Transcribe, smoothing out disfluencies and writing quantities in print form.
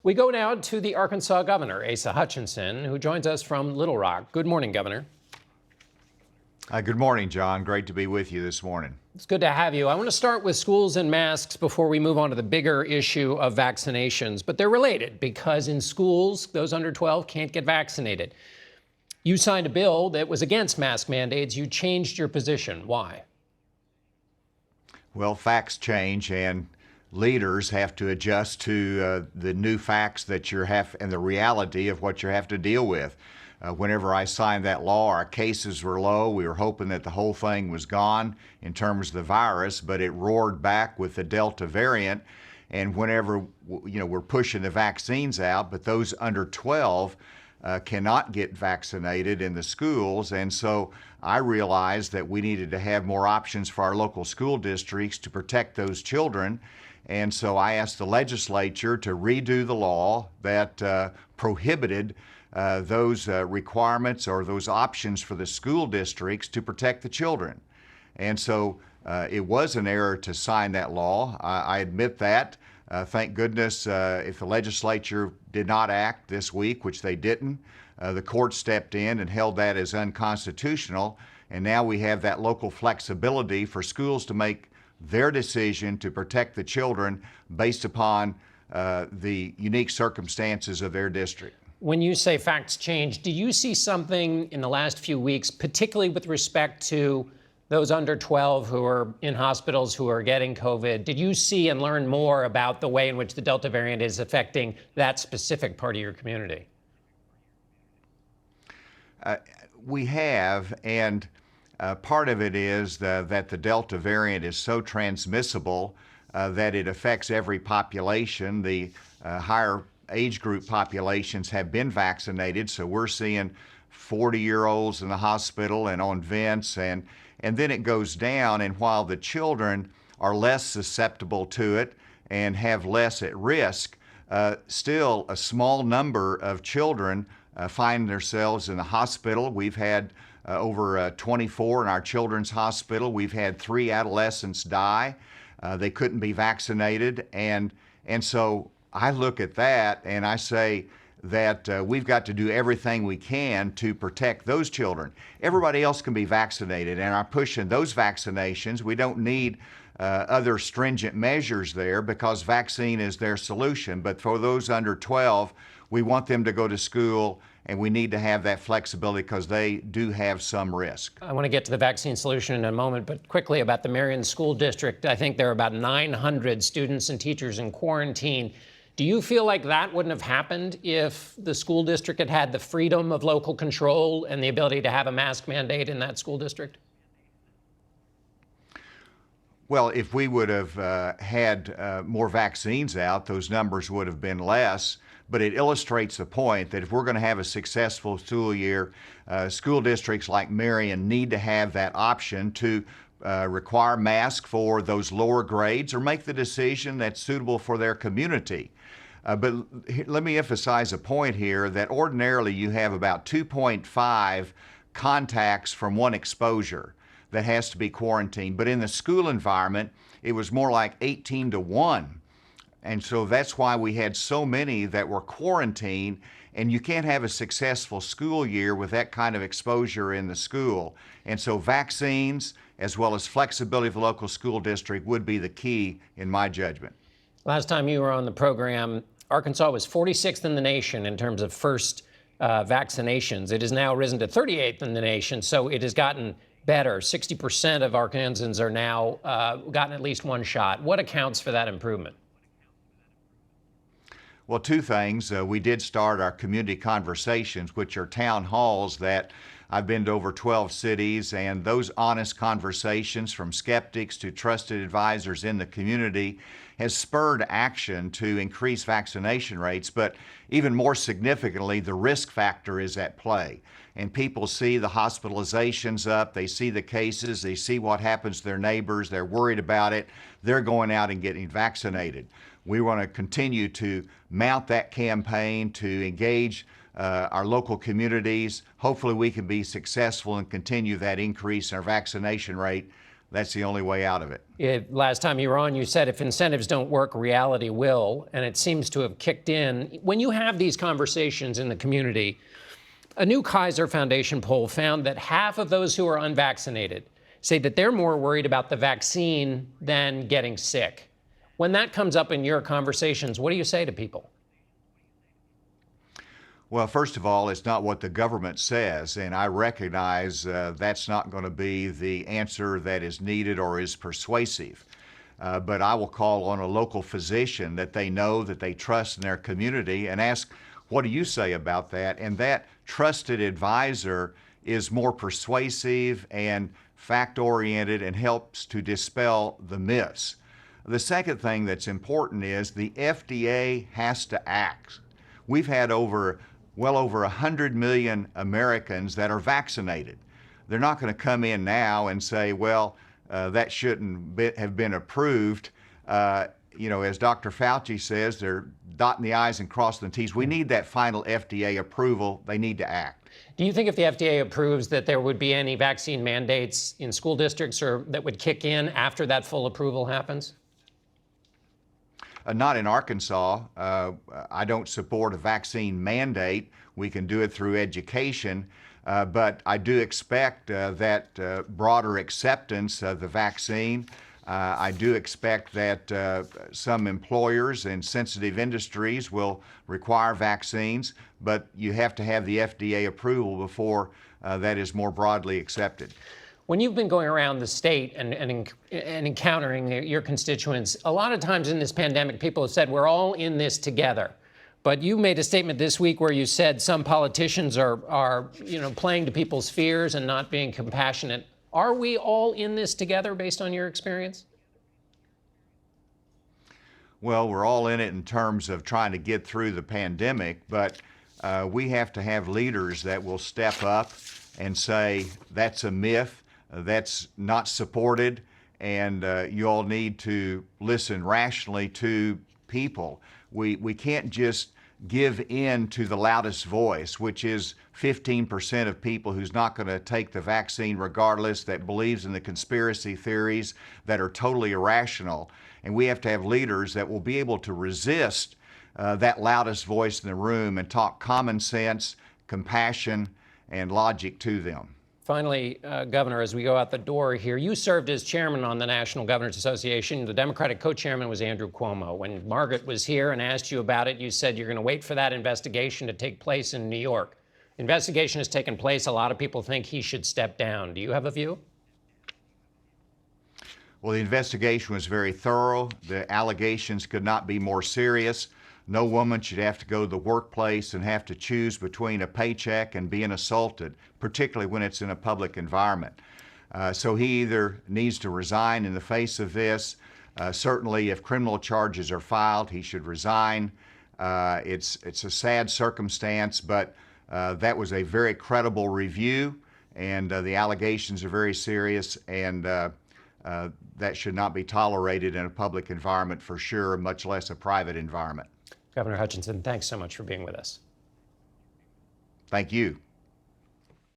We go now to the Arkansas Governor, Asa Hutchinson, who joins us from Little Rock. Good morning, Governor. Good morning, John. Great to be with you this morning. It's good to have you. I want to start with schools and masks before we move on to the bigger issue of vaccinations. But they're related because in schools, those under 12 can't get vaccinated. You signed a bill that was against mask mandates. You changed your position. Why? Well, facts change and leaders have to adjust to the new facts that you have and the reality of what you have to deal with. Whenever I signed that law, our cases were low. We were hoping that the whole thing was gone in terms of the virus, but it roared back with the Delta variant. And whenever, we're pushing the vaccines out, but those under 12 cannot get vaccinated in the schools. And so I realized that we needed to have more options for our local school districts to protect those children. And so I asked the legislature to redo the law that prohibited those requirements or those options for the school districts to protect the children. And so it was an error to sign that law. I admit that. Thank goodness if the legislature did not act this week, which they didn't, the court stepped in and held that as unconstitutional. And now we have that local flexibility for schools to make their decision to protect the children based upon the unique circumstances of their district. When you say facts change, do you see something in the last few weeks, particularly with respect to those under 12 who are in hospitals who are getting COVID? Did you see and learn more about the way in which the Delta variant is affecting that specific part of your community? We have, and part of it is that the Delta variant is so transmissible that it affects every population. The higher age group populations have been vaccinated, so we're seeing 40-year-olds in the hospital and on vents, and then it goes down, and while the children are less susceptible to it and have less at risk, still a small number of children find themselves in the hospital. We've had over 24 in our children's hospital. We've had 3 adolescents die. They couldn't be vaccinated, and so I look at that and I say that we've got to do everything we can to protect those children. Everybody else can be vaccinated and are pushing those vaccinations. We don't need other stringent measures there because vaccine is their solution. But for those under 12, we want them to go to school, and we need to have that flexibility because they do have some risk. I want to get to the vaccine solution in a moment, but quickly about the Marion School District. I think there are about 900 students and teachers in quarantine. Do you feel like that wouldn't have happened if the school district had had the freedom of local control and the ability to have a mask mandate in that school district? Well, if we would have had more vaccines out, those numbers would have been less. But it illustrates the point that if we're going to have a successful school year, school districts like Marion need to have that option to require masks for those lower grades or make the decision that's suitable for their community. But let me emphasize a point here that ordinarily you have about 2.5 contacts from one exposure that has to be quarantined. But in the school environment, it was more like 18 to 1. And so that's why we had so many that were quarantined, and you can't have a successful school year with that kind of exposure in the school. And so vaccines, as well as flexibility of the local school district, would be the key in my judgment. Last time you were on the program, Arkansas was 46th in the nation in terms of first vaccinations. It has now risen to 38th in the nation, so it has gotten better. 60% of Arkansans are now gotten at least one shot. What accounts for that improvement? Well, 2 things. We did start our community conversations, which are town halls that I've been to over 12 cities, and those honest conversations from skeptics to trusted advisors in the community has spurred action to increase vaccination rates. But even more significantly, the risk factor is at play. And people see the hospitalizations up, they see the cases, they see what happens to their neighbors, they're worried about it, they're going out and getting vaccinated. We want to continue to mount that campaign to engage our local communities. Hopefully we can be successful and continue that increase in our vaccination rate that's the only way out of it. Last time you were on, you said if incentives don't work, reality will, and it seems to have kicked in. When you have these conversations in the community, a new Kaiser Foundation poll found that half of those who are unvaccinated say that they're more worried about the vaccine than getting sick. When that comes up in your conversations, what do you say to people? Well, first of all, it's not what the government says, and I recognize that's not going to be the answer that is needed or is persuasive. But I will call on a local physician that they know, that they trust in their community, and ask, what do you say about that? And that trusted advisor is more persuasive and fact-oriented and helps to dispel the myths. The second thing that's important is the FDA has to act. We've had well over 100 million Americans that are vaccinated. They're not going to come in now and say, well, that shouldn't have been approved. As Dr. Fauci says, they're dotting the I's and crossing the T's. We need that final FDA approval. They need to act. Do you think if the FDA approves that there would be any vaccine mandates in school districts or that would kick in after that full approval happens? Not in Arkansas. I don't support a vaccine mandate. We can do it through education, but I do expect that broader acceptance of the vaccine. I do expect that some employers and sensitive industries will require vaccines, but you have to have the FDA approval before that is more broadly accepted. When you've been going around the state and encountering your constituents, a lot of times in this pandemic, people have said, we're all in this together. But you made a statement this week where you said some politicians are playing to people's fears and not being compassionate. Are we all in this together based on your experience? Well, we're all in it in terms of trying to get through the pandemic, but we have to have leaders that will step up and say, that's a myth. That's not supported, and you all need to listen rationally to people. We can't just give in to the loudest voice, which is 15% of people who's not going to take the vaccine regardless, that believes in the conspiracy theories that are totally irrational. And we have to have leaders that will be able to resist that loudest voice in the room and talk common sense, compassion, and logic to them. Finally, Governor, as we go out the door here, you served as chairman on the National Governors Association. The Democratic co-chairman was Andrew Cuomo. When Margaret was here and asked you about it, you said you're going to wait for that investigation to take place in New York. Investigation has taken place. A lot of people think he should step down. Do you have a view? Well, the investigation was very thorough. The allegations could not be more serious. No woman should have to go to the workplace and have to choose between a paycheck and being assaulted, particularly when it's in a public environment. So he either needs to resign in the face of this. Certainly, if criminal charges are filed, he should resign. It's a sad circumstance, but that was a very credible review, and the allegations are very serious, and that should not be tolerated in a public environment for sure, much less a private environment. Governor Hutchinson, thanks so much for being with us. Thank you.